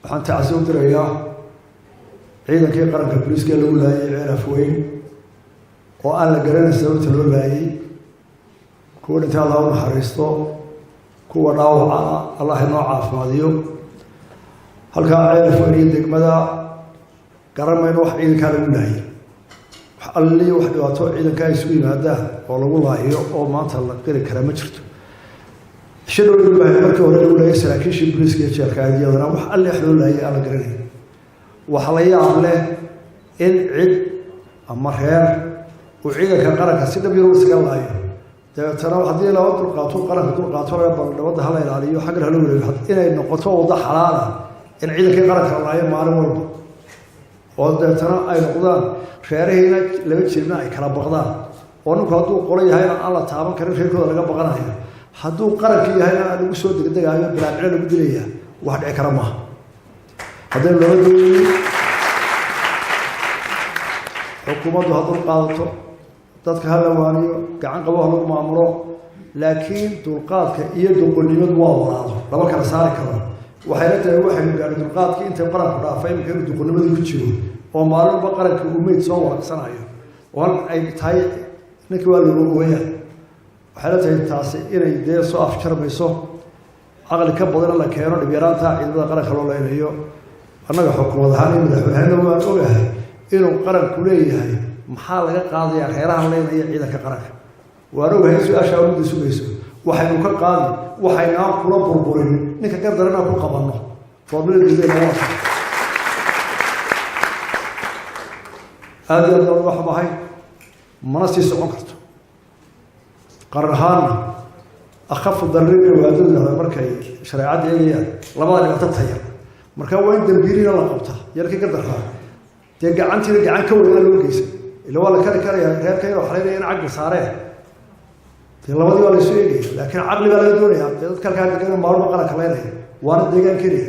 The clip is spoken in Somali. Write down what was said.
waxaan tacsiin u dirayaa ciidankii qaranka booliiska lagu laayay ceelaf weyn oo aan la garanay sababta loo laayay kuwa dhintay Allah u naxariisto kuwa dhaawaca Allah inoo caafimaadiyo halkaa ceelaf weyn iyo degmada garanayno wax ciidankaa lagu laayay wax alli wax dhibaato ciidankaa isugu yimaadaan oo lagu laayo oo maanta la qiri karaa ma jirto shadoo ilaahay markii hore lagu laayay saraakiishii booliiska iyo jeelka aadiyadana wax alli wax loo laayay aan la garanay waxa la yaab leh in cid ama reer uu ciidanka qaranka si dhab yar u isaga laayo deetana haddii loo dulqaato qaranka dulqaato laga balnabada hala ilaaliyo xagga la wareego inay noqoto wada xalaal ah in ciidanka qaranka laayo maalin walba oo deetana ay noqdaan reeraheena laba jirna ay kala baqdaan oo ninku hadduu qolo yahayna aan la taaban karin reerkooda laga baqanayo hadduu qaranka yahayna aan ugu soo degdegaayo bilaacilo lagu dilayaa wax dhici kara maaha haddii loo doonayo xukuumaddu hadduu qaadato dadka hala waaniyo gacan qabo lagu maamulo laakiin dulqaadka iyo duqonnimadu waa walaalo laba kala saari karo waxay la tahay waxay gaadhay dulqaadkii inta qaranku dhaafay in kale duqonnimadu ku jiro oo maalinba qaranka uu meyd soo waraaqsanayo oo ay tahay ninkii waa lagu ooyaa waxay la tahay taasi inay dee soo afjarmayso aqli ka badan la keeno dhibyaraanta ciidamada qaranka loo leenayo annaga xukuumad ahaan iyo madaxweynaha waan ogahay inuu qaranku leeyahay maxaa laga qaadayaa reeraha leenaya ciidanka qaranka waan ogahay su-aasha ummadda sugayso waxaynu ka qaadi waxaynaan kula burburin ninka gardarana ku qabanno formuladeedana waa aad iyo aad wax bahay mana sii socon karto qaran ahaanna akhafu darriga waadadooda markay shareecadda eegayaan labada dhibaato taya marka waa in dambiirina la qabtaa yarkii gardarraa dee gacantiina gacan ka weynaa loo geysan ila waa la kari karayaa reerka inuu xaleynaya in caqli saareen dee labadii waa la isu eegaya laakiin caqli baa laga doonayaa dee dadka halkaa degan maalmo qaranka leynaya waana deegaan keliya